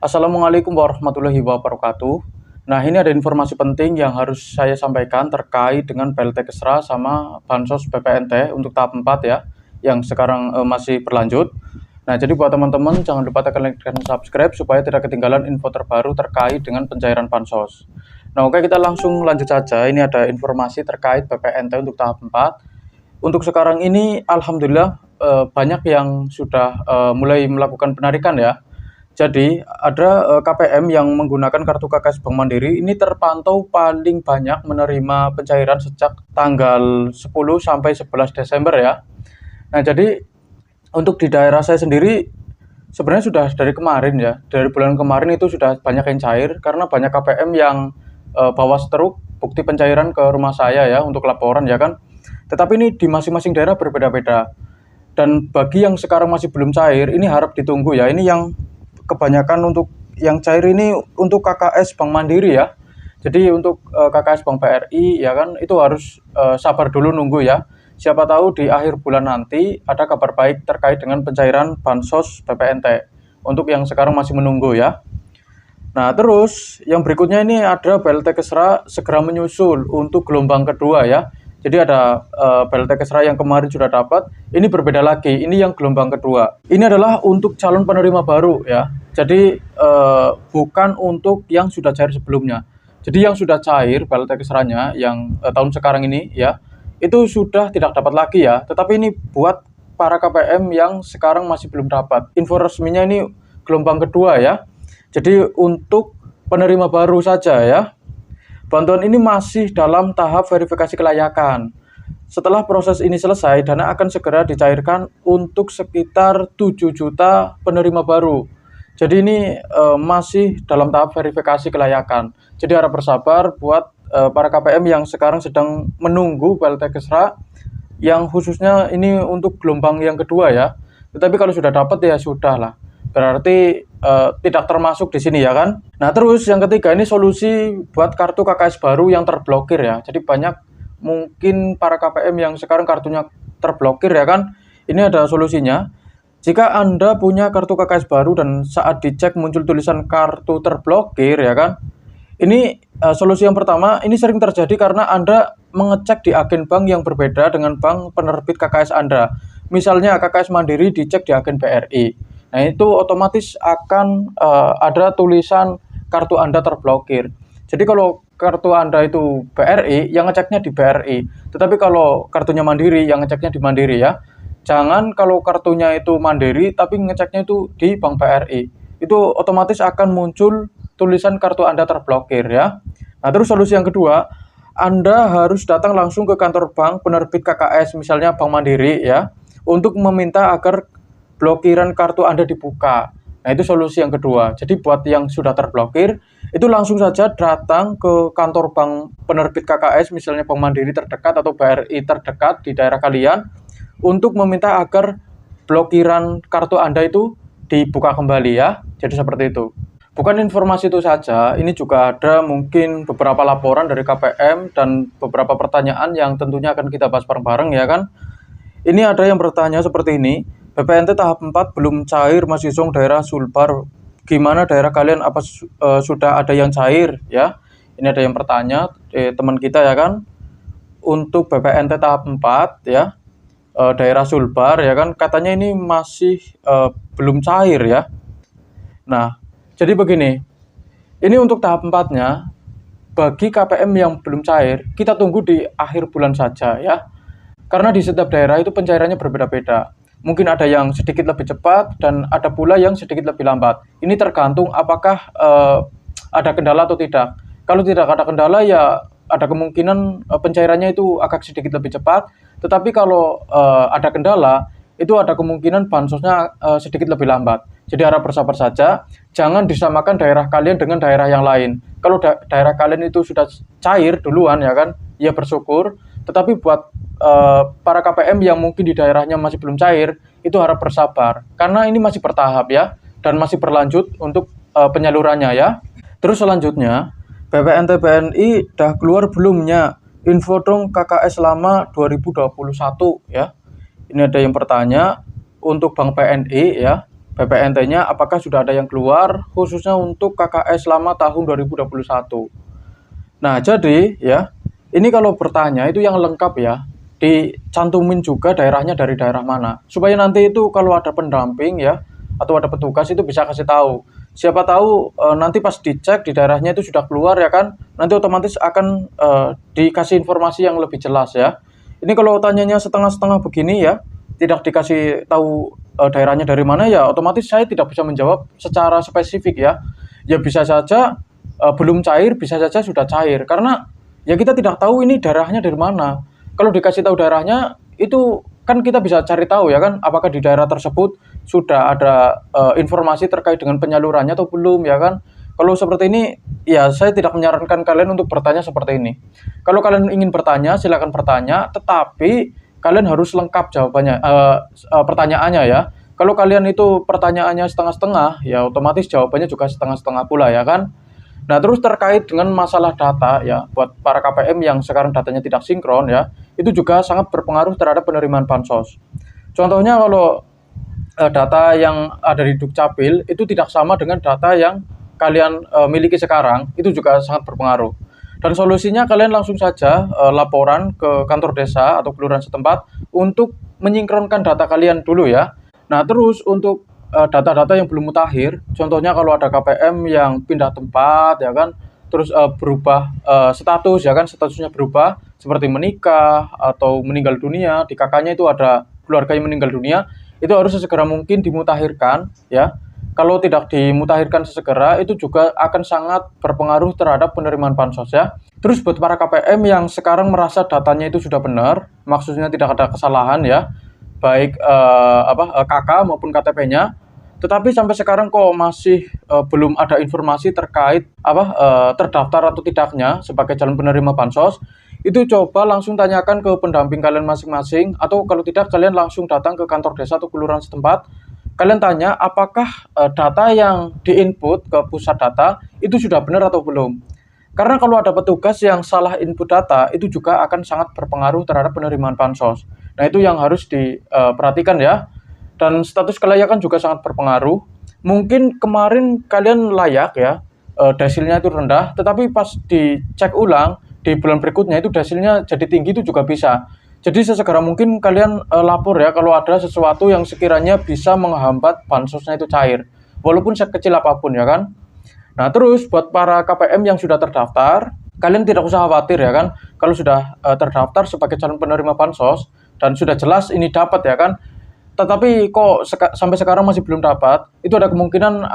Assalamualaikum warahmatullahi wabarakatuh. Nah, ini ada informasi penting yang harus saya sampaikan terkait dengan PLT Kesra sama Bansos BPNT untuk tahap 4 ya, yang sekarang masih berlanjut. Nah, jadi buat teman-teman jangan lupa tekan like dan subscribe supaya tidak ketinggalan info terbaru terkait dengan pencairan Bansos. Nah, oke, kita langsung lanjut saja. Ini ada informasi terkait BPNT untuk tahap 4. Untuk sekarang ini alhamdulillah banyak yang sudah mulai melakukan penarikan ya. Jadi ada KPM yang menggunakan kartu KKS Bank Mandiri ini terpantau paling banyak menerima pencairan sejak tanggal 10 sampai 11 Desember ya. Nah, jadi untuk di daerah saya sendiri sebenarnya sudah dari kemarin ya. Dari bulan kemarin itu sudah banyak yang cair karena banyak KPM yang bawa struk bukti pencairan ke rumah saya ya untuk laporan ya kan. Tetapi ini di masing-masing daerah berbeda-beda. Dan bagi yang sekarang masih belum cair, ini harap ditunggu ya. Ini yang kebanyakan untuk yang cair ini untuk KKS Bank Mandiri ya. Jadi untuk KKS Bank BRI ya kan itu harus sabar dulu nunggu ya. Siapa tahu di akhir bulan nanti ada kabar baik terkait dengan pencairan Bansos BPNT. Untuk yang sekarang masih menunggu ya. Nah, terus yang berikutnya ini ada BLT Kesra segera menyusul untuk gelombang kedua ya. Jadi ada BLT Kesra yang kemarin sudah dapat, ini berbeda lagi, ini yang gelombang kedua. Ini adalah untuk calon penerima baru ya. Jadi bukan untuk yang sudah cair sebelumnya. Jadi yang sudah cair BLT Kesranya yang tahun sekarang ini ya, itu sudah tidak dapat lagi ya. Tetapi ini buat para KPM yang sekarang masih belum dapat. Info resminya ini gelombang kedua ya. Jadi untuk penerima baru saja ya. Bantuan ini masih dalam tahap verifikasi kelayakan. Setelah proses ini selesai, dana akan segera dicairkan untuk sekitar 7 juta penerima baru. Jadi ini masih dalam tahap verifikasi kelayakan. Jadi harap bersabar buat para KPM yang sekarang sedang menunggu BLT Kesra, yang khususnya ini untuk gelombang yang kedua ya. Tetapi kalau sudah dapat ya sudah lah. Berarti tidak termasuk di sini ya kan. Nah, terus yang ketiga ini solusi buat kartu KKS baru yang terblokir ya. Jadi banyak mungkin para KPM yang sekarang kartunya terblokir ya kan. Ini ada solusinya. Jika Anda punya kartu KKS baru dan saat dicek muncul tulisan kartu terblokir ya kan. Ini solusi yang pertama, ini sering terjadi karena Anda mengecek di agen bank yang berbeda dengan bank penerbit KKS Anda. Misalnya KKS Mandiri dicek di agen BRI. Nah, itu otomatis akan ada tulisan kartu Anda terblokir. Jadi kalau kartu Anda itu BRI, yang ngeceknya di BRI. Tetapi kalau kartunya Mandiri, yang ngeceknya di Mandiri ya. Jangan kalau kartunya itu Mandiri, tapi ngeceknya itu di Bank BRI. Itu otomatis akan muncul tulisan kartu Anda terblokir ya. Nah, terus solusi yang kedua, Anda harus datang langsung ke kantor bank penerbit KKS, misalnya Bank Mandiri ya, untuk meminta agar blokiran kartu Anda dibuka. Nah, itu solusi yang kedua. Jadi buat yang sudah terblokir, itu langsung saja datang ke kantor bank penerbit KKS, misalnya Bank Mandiri terdekat atau BRI terdekat di daerah kalian, untuk meminta agar blokiran kartu Anda itu dibuka kembali ya. Jadi seperti itu. Bukan informasi itu saja, ini juga ada mungkin beberapa laporan dari KPM dan beberapa pertanyaan yang tentunya akan kita bahas bareng-bareng ya kan. Ini ada yang bertanya seperti ini. BPNT tahap 4 belum cair, masih zong daerah Sulbar. Gimana daerah kalian, apa sudah ada yang cair ya? Ini ada yang bertanya teman kita ya kan. Untuk BPNT tahap 4 ya, daerah Sulbar ya kan, katanya ini masih belum cair ya. Nah, jadi begini. Ini untuk tahap 4-nya bagi KPM yang belum cair, kita tunggu di akhir bulan saja ya. Karena di setiap daerah itu pencairannya berbeda-beda. Mungkin ada yang sedikit lebih cepat dan ada pula yang sedikit lebih lambat. Ini tergantung apakah ada kendala atau tidak. Kalau tidak ada kendala ya ada kemungkinan pencairannya itu agak sedikit lebih cepat. Tetapi kalau ada kendala, itu ada kemungkinan bansosnya sedikit lebih lambat. Jadi harap bersabar saja. Jangan disamakan daerah kalian dengan daerah yang lain. Kalau daerah kalian itu sudah cair duluan ya kan, ya bersyukur. Tetapi buat para KPM yang mungkin di daerahnya masih belum cair, itu harap bersabar. Karena ini masih bertahap ya, dan masih berlanjut untuk penyalurannya ya. Terus selanjutnya, BPNT BNI dah keluar belumnya? Info dong KKS lama 2021 ya. Ini ada yang bertanya untuk Bank BNI ya. BPNT-nya apakah sudah ada yang keluar khususnya untuk KKS selama tahun 2021. Nah, jadi ya, ini kalau bertanya itu yang lengkap ya, dicantumin juga daerahnya dari daerah mana. Supaya nanti itu kalau ada pendamping ya, atau ada petugas itu bisa kasih tahu. Siapa tahu nanti pas dicek di daerahnya itu sudah keluar ya kan, nanti otomatis akan dikasih informasi yang lebih jelas ya. Ini kalau tanyanya setengah-setengah begini ya, tidak dikasih tahu daerahnya dari mana ya, otomatis saya tidak bisa menjawab secara spesifik ya. Ya bisa saja belum cair, bisa saja sudah cair. Karena ya kita tidak tahu ini daerahnya dari mana. Kalau dikasih tahu daerahnya, itu kan kita bisa cari tahu ya kan, apakah di daerah tersebut sudah ada informasi terkait dengan penyalurannya atau belum ya kan. Kalau seperti ini, ya saya tidak menyarankan kalian untuk bertanya seperti ini. Kalau kalian ingin bertanya, silakan bertanya, tetapi kalian harus lengkap jawabannya, pertanyaannya ya. Kalau kalian itu pertanyaannya setengah-setengah, ya otomatis jawabannya juga setengah-setengah pula ya kan. Nah, terus terkait dengan masalah data ya, buat para KPM yang sekarang datanya tidak sinkron ya, itu juga sangat berpengaruh terhadap penerimaan bansos. Contohnya kalau data yang ada di Dukcapil itu tidak sama dengan data yang kalian miliki sekarang, itu juga sangat berpengaruh. Dan solusinya kalian langsung saja laporan ke kantor desa atau kelurahan setempat untuk menyinkronkan data kalian dulu ya. Nah, terus untuk data-data yang belum mutakhir, contohnya kalau ada KPM yang pindah tempat ya kan, terus berubah status ya kan, statusnya berubah seperti menikah atau meninggal dunia, di kakaknya itu ada keluarga yang meninggal dunia, itu harus sesegera mungkin dimutakhirkan ya. Kalau tidak dimutakhirkan sesegera, itu juga akan sangat berpengaruh terhadap penerimaan bansos ya. Terus buat para KPM yang sekarang merasa datanya itu sudah benar, maksudnya tidak ada kesalahan ya, baik KK maupun KTP-nya, tetapi sampai sekarang kok masih belum ada informasi terkait terdaftar atau tidaknya sebagai calon penerima bansos, itu coba langsung tanyakan ke pendamping kalian masing-masing, atau kalau tidak kalian langsung datang ke kantor desa atau kelurahan setempat. Kalian tanya apakah data yang diinput ke pusat data itu sudah benar atau belum. Karena kalau ada petugas yang salah input data, itu juga akan sangat berpengaruh terhadap penerimaan bansos. Nah, itu yang harus diperhatikan ya. Dan status kelayakan juga sangat berpengaruh. Mungkin kemarin kalian layak ya, desilnya itu rendah, tetapi pas dicek ulang di bulan berikutnya itu desilnya jadi tinggi, itu juga bisa. Jadi sesegera mungkin kalian lapor ya kalau ada sesuatu yang sekiranya bisa menghambat bansosnya itu cair, walaupun sekecil apapun ya kan. Nah, terus buat para KPM yang sudah terdaftar, kalian tidak usah khawatir ya kan, kalau sudah terdaftar sebagai calon penerima bansos dan sudah jelas ini dapat ya kan, tetapi kok sampai sekarang masih belum dapat, itu ada kemungkinan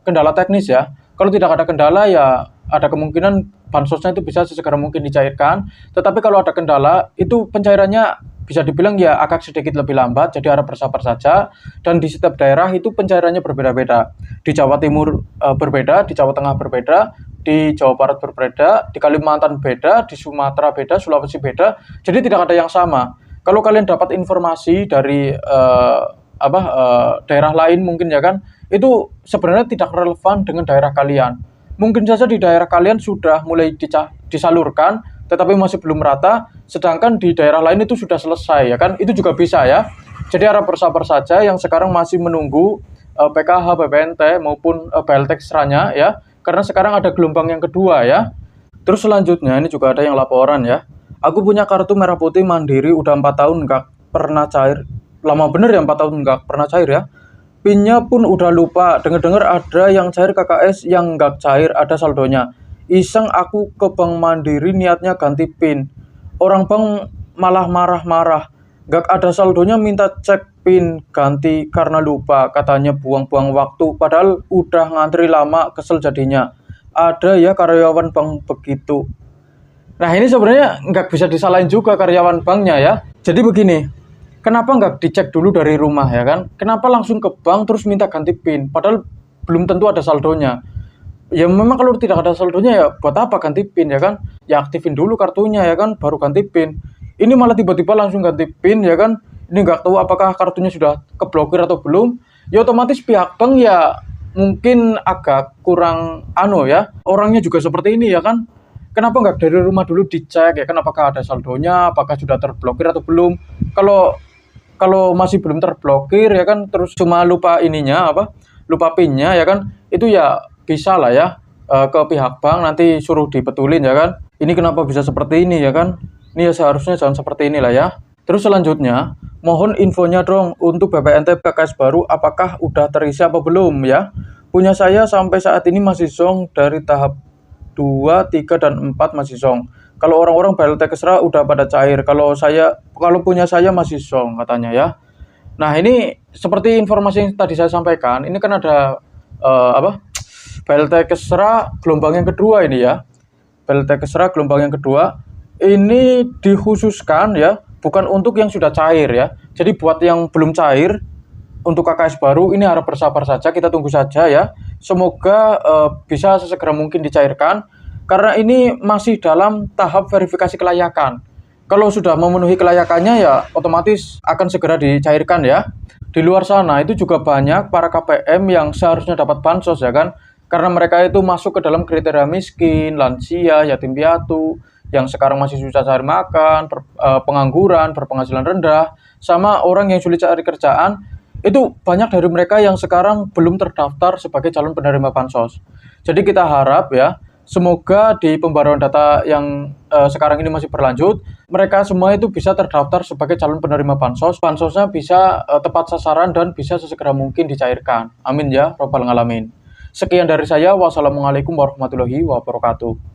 kendala teknis ya. Kalau tidak ada kendala ya ada kemungkinan bansosnya itu bisa sesegera mungkin dicairkan. Tetapi kalau ada kendala, itu pencairannya bisa dibilang ya agak sedikit lebih lambat, jadi harap bersabar saja. Dan di setiap daerah itu pencairannya berbeda-beda. Di Jawa Timur berbeda, di Jawa Tengah berbeda, di Jawa Barat berbeda, di Kalimantan beda, di Sumatera beda, Sulawesi beda. Jadi tidak ada yang sama. Kalau kalian dapat informasi dari daerah lain mungkin ya kan, itu sebenarnya tidak relevan dengan daerah kalian. Mungkin saja di daerah kalian sudah mulai disalurkan, tetapi masih belum merata, sedangkan di daerah lain itu sudah selesai ya kan, itu juga bisa ya. Jadi harap bersabar saja yang sekarang masih menunggu PKH, BPNT maupun BLT Extra-nya ya, karena sekarang ada gelombang yang kedua ya. Terus selanjutnya ini juga ada yang laporan ya, aku punya kartu merah putih mandiri udah 4 tahun nggak pernah cair. Lama bener ya 4 tahun nggak pernah cair ya. PIN-nya pun udah lupa, denger-denger ada yang cair KKS, yang nggak cair ada saldonya. Iseng aku ke Bank Mandiri niatnya ganti PIN. Orang bank malah marah-marah. Nggak ada saldonya minta cek PIN ganti karena lupa. Katanya buang-buang waktu, padahal udah ngantri lama, kesel jadinya. Ada ya karyawan bank begitu. Nah, ini sebenarnya nggak bisa disalahin juga karyawan banknya ya. Jadi begini, kenapa nggak dicek dulu dari rumah ya kan? Kenapa langsung ke bank terus minta ganti PIN? Padahal belum tentu ada saldonya. Ya memang kalau tidak ada saldonya ya buat apa ganti PIN ya kan? Ya aktifin dulu kartunya ya kan, baru ganti PIN. Ini malah tiba-tiba langsung ganti PIN ya kan? Ini nggak tahu apakah kartunya sudah keblokir atau belum. Ya otomatis pihak bank ya mungkin agak kurang ya. Orangnya juga seperti ini ya kan? Kenapa nggak dari rumah dulu dicek ya kan, apakah ada saldonya, apakah sudah terblokir atau belum? Kalau kalau masih belum terblokir ya kan, terus cuma lupa ininya apa, lupa PIN-nya ya kan, itu ya bisa lah ya ke pihak bank nanti suruh dibetulin ya kan. Ini kenapa bisa seperti ini ya kan? Ini ya seharusnya jangan seperti inilah ya. Terus selanjutnya, mohon infonya dong untuk BPNT PKS baru apakah udah terisi apa belum ya? Punya saya sampai saat ini masih zonk dari tahap 2, 3, dan 4 masih zonk. Kalau orang-orang BLT Kesra udah pada cair. Kalau punya saya masih zonk katanya ya. Nah, ini seperti informasi yang tadi saya sampaikan, ini kan ada BLT Kesra gelombang yang kedua ini ya. BLT Kesra gelombang yang kedua ini dikhususkan ya, bukan untuk yang sudah cair ya. Jadi buat yang belum cair, untuk KKS baru ini harap bersabar saja, kita tunggu saja ya. Semoga bisa sesegera mungkin dicairkan karena ini masih dalam tahap verifikasi kelayakan. Kalau sudah memenuhi kelayakannya ya otomatis akan segera dicairkan ya. Di luar sana itu juga banyak para KPM yang seharusnya dapat bansos ya kan. Karena mereka itu masuk ke dalam kriteria miskin, lansia, yatim piatu, yang sekarang masih susah cari makan, pengangguran, berpenghasilan rendah, sama orang yang sulit cari kerjaan. Itu banyak dari mereka yang sekarang belum terdaftar sebagai calon penerima bansos. Jadi kita harap ya, semoga di pembaruan data yang sekarang ini masih berlanjut, mereka semua itu bisa terdaftar sebagai calon penerima bansos. Bansosnya bisa tepat sasaran dan bisa sesegera mungkin dicairkan. Amin ya, robbal alamin. Sekian dari saya. Wassalamualaikum warahmatullahi wabarakatuh.